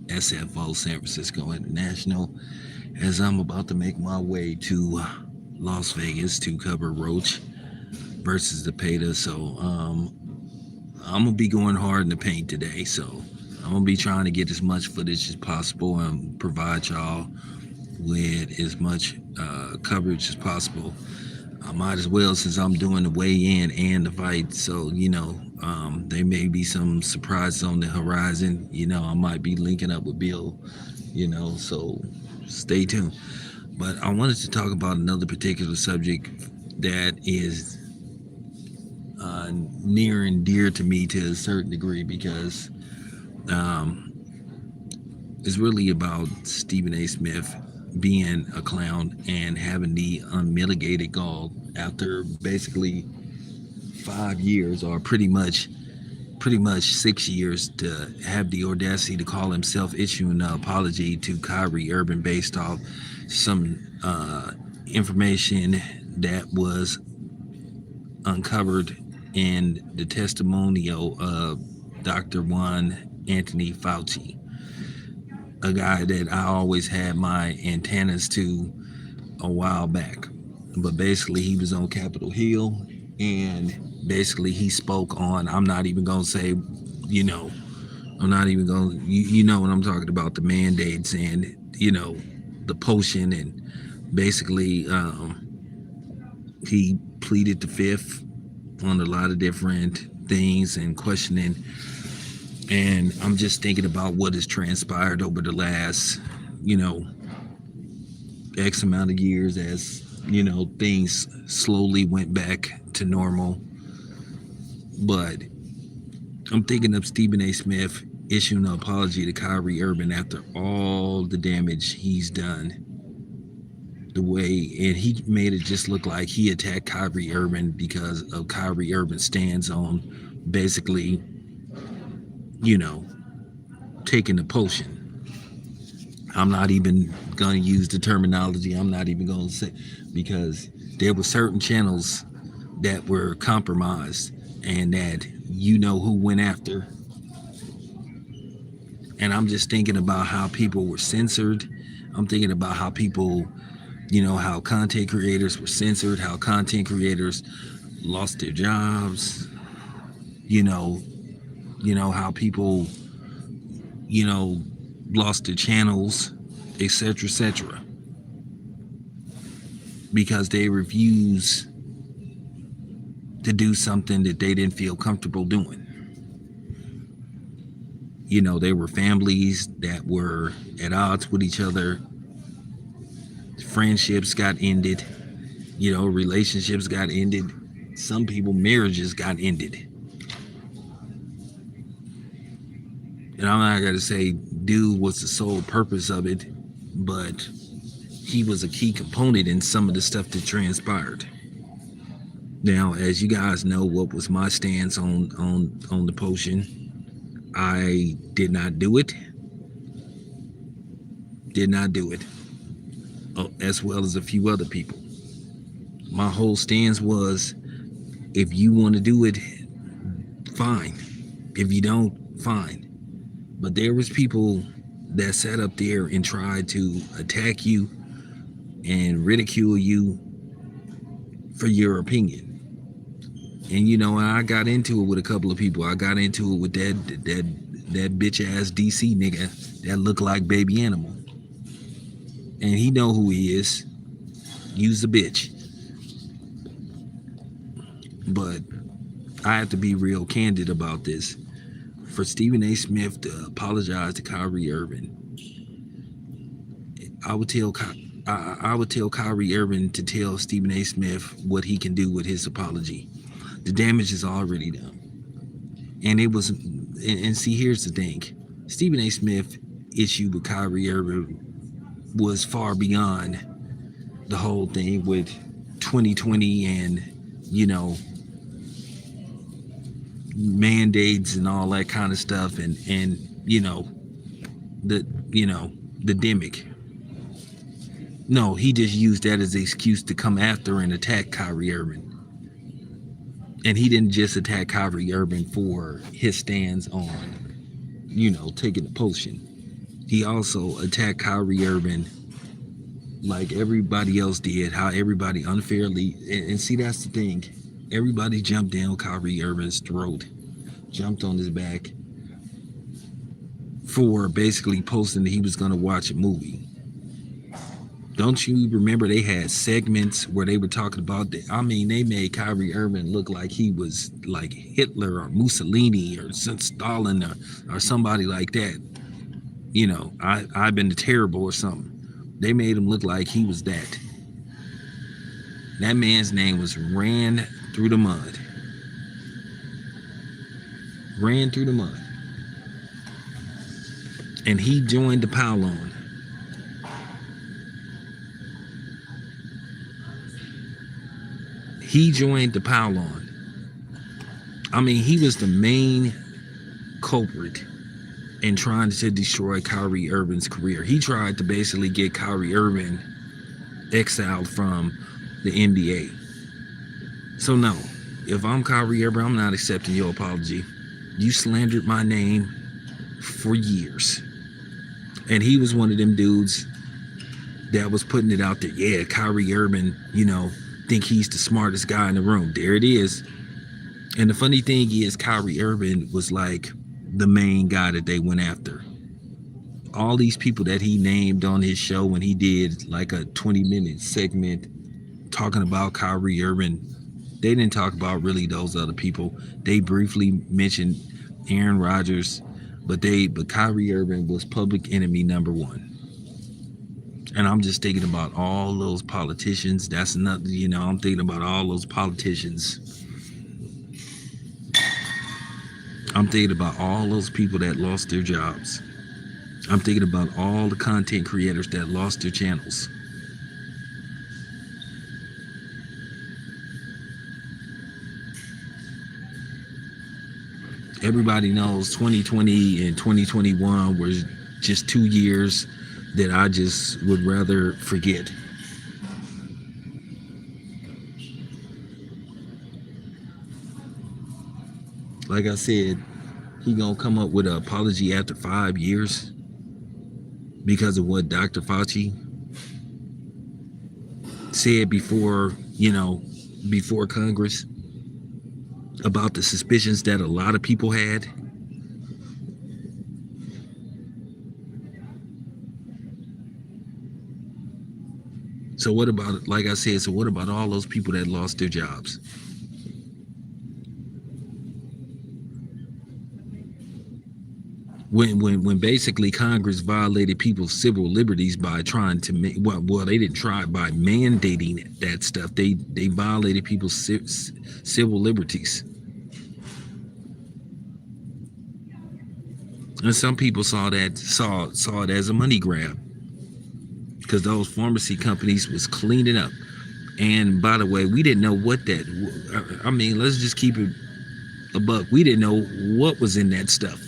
SFO, San Francisco International, as I'm about to make my way to Las Vegas to cover Roach versus the Peta. So I'm gonna be going hard in the paint today. So I'm gonna be trying to get as much footage as possible and provide y'all with as much coverage as possible. I might as well, since I'm doing the weigh in and the fight. So, there may be some surprises on the horizon. I might be linking up with Bill, so stay tuned. But I wanted to talk about another particular subject that is near and dear to me to a certain degree because um, it's really about Stephen A. Smith being a clown and having the unmitigated gall after basically 5 years, or pretty much 6 years, to have the audacity to call himself issuing an apology to Kyrie Irving based off some information that was uncovered in the testimonial of Dr. Juan Anthony Fauci, a guy that I always had my antennas to a while back. But basically, he was on Capitol Hill, and basically, he spoke on, I'm not even going to say, you know, I'm not even going to, you know what I'm talking about, the mandates and, the potion. And basically, he pleaded the fifth on a lot of different things and questioning. And I'm just thinking about what has transpired over the last, you know, X amount of years as, things slowly went back to normal. But I'm thinking of Stephen A. Smith issuing an apology to Kyrie Irving after all the damage he's done. The way, and he made it just look like he attacked Kyrie Irving because of Kyrie Irving's stance on basically, you know, taking the potion. I'm not even going to use the terminology. I'm not even going to say, because there were certain channels that were compromised and that who went after. And I'm just thinking about how people were censored. I'm thinking about how people, how content creators were censored, how content creators lost their jobs, you know, how people, you know, lost their channels, etc., etc., because they refuse to do something that they didn't feel comfortable doing. There were families that were at odds with each other. Friendships got ended. Relationships got ended. Some people, marriages got ended. And I'm not going to say dude was the sole purpose of it, but he was a key component in some of the stuff that transpired. Now, as you guys know, what was my stance on the potion? I did not do it. Did not do it. As well as a few other people. My whole stance was, if you want to do it, fine. If you don't, fine. But there was people that sat up there and tried to attack you and ridicule you for your opinion. And I got into it with a couple of people. I got into it with that bitch ass DC nigga that looked like Baby Animal. And he know who he is. Use the bitch. But I have to be real candid about this. For Stephen A. Smith to apologize to Kyrie Irving, I would tell Kyrie Irving to tell Stephen A. Smith what he can do with his apology. The damage is already done. And it was, and see, here's the thing. Stephen A. Smith issue with Kyrie Irving was far beyond the whole thing with 2020 and, mandates and all that kind of stuff, and the demic. No, he just used that as an excuse to come after and attack Kyrie Irving. And he didn't just attack Kyrie Irving for his stance on, taking the potion. He also attacked Kyrie Irving like everybody else did, how everybody unfairly, and see, that's the thing. Everybody jumped down Kyrie Irving's throat, jumped on his back for basically posting that he was going to watch a movie. Don't you remember they had segments where they were talking about that? I mean, they made Kyrie Irving look like he was like Hitler or Mussolini or Stalin or somebody like that. You know, I've been terrible or something. They made him look like he was that. That man's name was Ran Through the Mud. Ran Through the Mud. And he joined the pile-on. He joined the pile-on. I mean, he was the main culprit in trying to destroy Kyrie Irving's career. He tried to basically get Kyrie Irving exiled from the NBA. So no, if I'm Kyrie Irving, I'm not accepting your apology. You slandered my name for years. And he was one of them dudes that was putting it out there. Yeah, Kyrie Irving, you know, think he's the smartest guy in the room. There it is. And the funny thing is, Kyrie Irving was like the main guy that they went after. All these people that he named on his show when he did like a 20-minute segment talking about Kyrie Irving, they didn't talk about really those other people. They briefly mentioned Aaron Rodgers, but Kyrie Irving was public enemy number one. And I'm just thinking about all those politicians. That's not, you know, I'm thinking about all those politicians. I'm thinking about all those people that lost their jobs. I'm thinking about all the content creators that lost their channels. Everybody knows 2020 and 2021 were just 2 years that I just would rather forget. Like I said, he gonna come up with an apology after 5 years because of what Dr. Fauci said before, you know, before Congress about the suspicions that a lot of people had. So what about, like I said, so what about all those people that lost their jobs? When basically Congress violated people's civil liberties by trying to make, well they didn't try, by mandating that stuff. They violated people's civil liberties. And some people saw it as a money grab, because those pharmacy companies was cleaning up. And by the way, we didn't know what that, I mean, let's just keep it a buck. We didn't know what was in that stuff.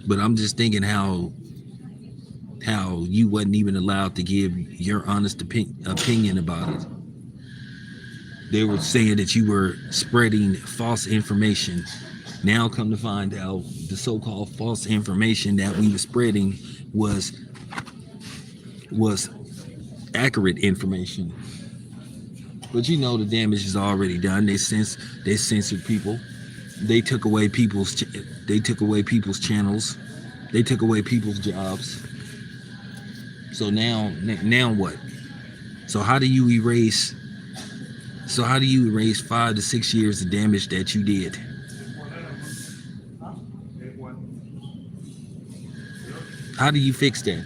But I'm just thinking how you wasn't even allowed to give your honest opinion about it. They were saying that you were spreading false information. Now come to find out, the so-called false information that we were spreading was accurate information. But you know the damage is already done. They censored people. They took away people's channels. They took away people's jobs. So now what? So how do you erase 5 to 6 years of damage that you did? How do you fix that?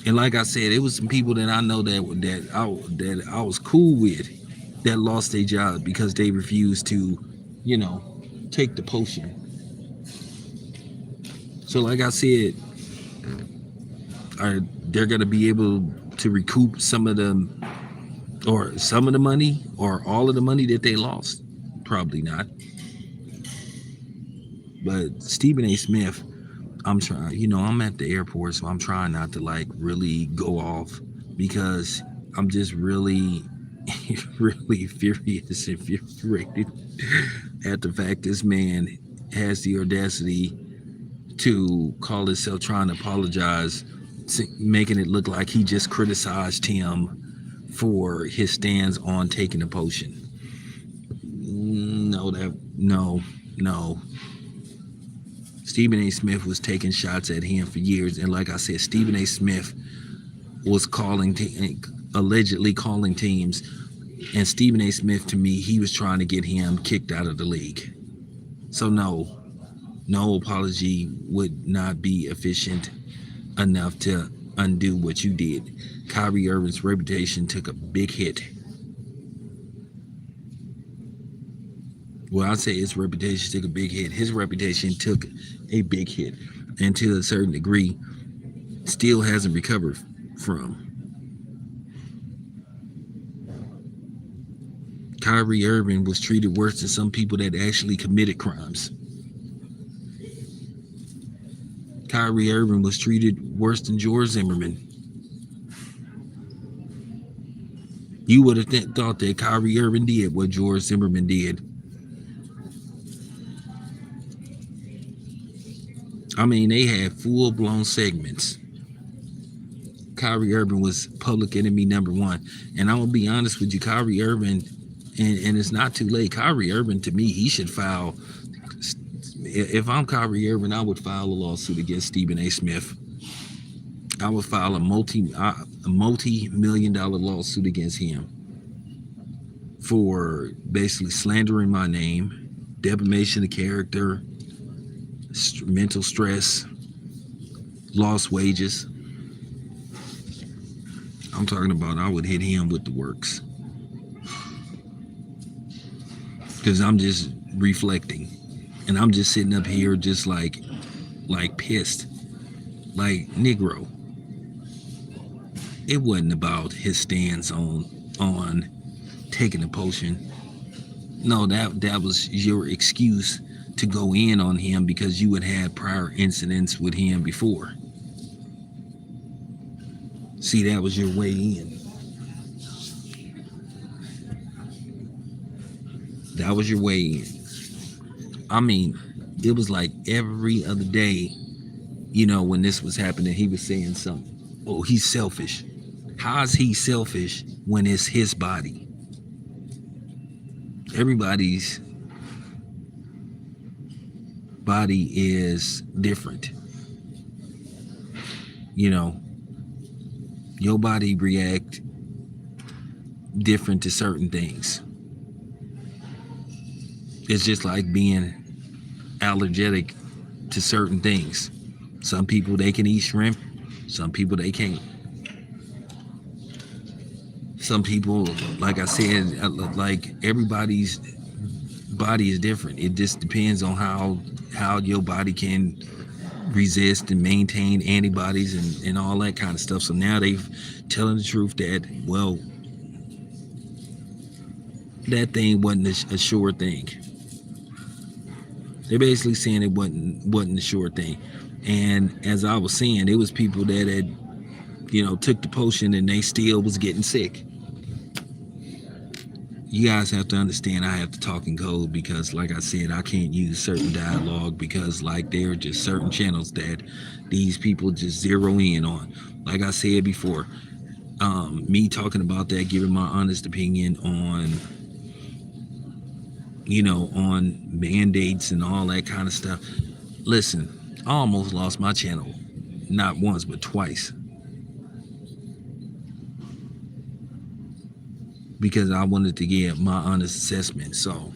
And like I said, it was some people that I know that I was cool with that lost their job because they refused to, you know, take the potion. So like I said, they're gonna be able to recoup some of the money or all of the money that they lost? Probably not. But Stephen A. Smith, I'm trying, I'm at the airport, so I'm trying not to like really go off because I'm just really, really furious and infuriated at the fact this man has the audacity to call himself trying to apologize, making it look like he just criticized him for his stance on taking a potion. No. Stephen A. Smith was taking shots at him for years, and like I said, Stephen A. Smith was allegedly calling teams, and Stephen A. Smith, to me, he was trying to get him kicked out of the league. So no apology would not be efficient enough to undo what you did. Kyrie Irving's reputation took a big hit. Well, I'd say his reputation took a big hit. His reputation took a big hit, and to a certain degree, still hasn't recovered from. Kyrie Irving was treated worse than some people that actually committed crimes. Kyrie Irving was treated worse than George Zimmerman. You would have thought that Kyrie Irving did what George Zimmerman did. I mean, they had full-blown segments. Kyrie Irving was public enemy number one. And I'm going to be honest with you, Kyrie Irving, and it's not too late, Kyrie Irving, to me, he should file, if I'm Kyrie Irving, I would file a lawsuit against Stephen A. Smith. I would file a multi-million-dollar lawsuit against him for basically slandering my name, defamation of character, mental stress, lost wages. I'm talking about I would hit him with the works. Because I'm just reflecting. And I'm just sitting up here just like pissed. Like, Negro. It wasn't about his stance on taking a potion. No, that was your excuse to go in on him because you had had prior incidents with him before. See, that was your way in. That was your way in. I mean, it was like every other day, when this was happening, he was saying something. Oh, he's selfish. How is he selfish when it's his body? Everybody's body is different. Your body react different to certain things. It's just like being allergic to certain things. Some people, they can eat shrimp. Some people, they can't. Some people, like I said, like everybody's body is different. It just depends on how your body can resist and maintain antibodies and all that kind of stuff. So now they've telling the truth that, well, that thing wasn't a sure thing. They're basically saying it wasn't a sure thing. And as I was saying, it was people that had, took the potion and they still was getting sick. You guys have to understand I have to talk in code because, like I said, I can't use certain dialogue because, like, there are just certain channels that these people just zero in on. Like I said before, me talking about that, giving my honest opinion on, on mandates and all that kind of stuff. Listen, I almost lost my channel, not once, but twice. Because I wanted to give my honest assessment. So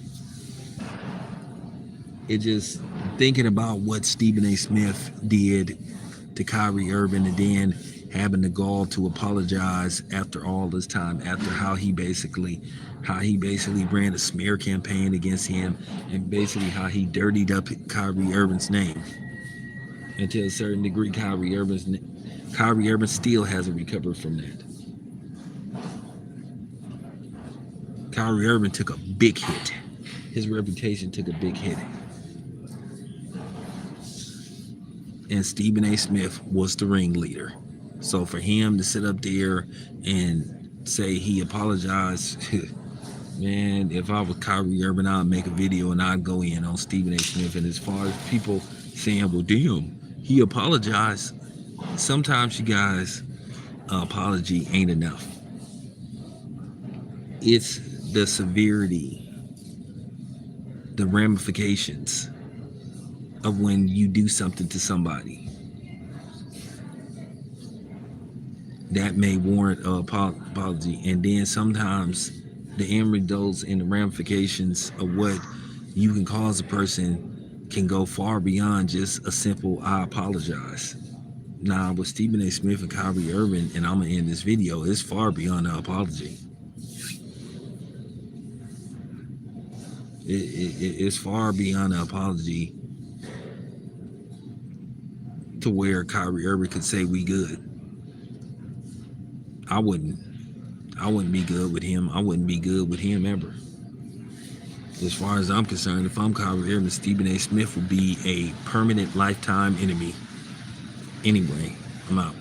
it just thinking about what Stephen A. Smith did to Kyrie Irving and then having the gall to apologize after all this time, after how he basically ran a smear campaign against him and basically how he dirtied up Kyrie Irving's name. And to a certain degree, Kyrie Irving still hasn't recovered from that. Kyrie Irving took a big hit. His reputation took a big hit. and Stephen A. Smith was the ringleader. So for him to sit up there and say he apologized, man, if I was Kyrie Irving, I'd make a video and I'd go in on Stephen A. Smith. And as far as people saying, well, damn, he apologized. Sometimes, you guys, apology ain't enough. It's the severity, the ramifications of when you do something to somebody that may warrant an apology. And then sometimes the end results and the ramifications of what you can cause a person can go far beyond just a simple I apologize. Now, with Stephen A. Smith and Kyrie Irving, and I'm going to end this video, it's far beyond an apology. It's far beyond an apology to where Kyrie Irving could say we good. I wouldn't be good with him. I wouldn't be good with him ever. As far as I'm concerned, if I'm Kyrie Irving, Stephen A. Smith would be a permanent lifetime enemy. Anyway, I'm out.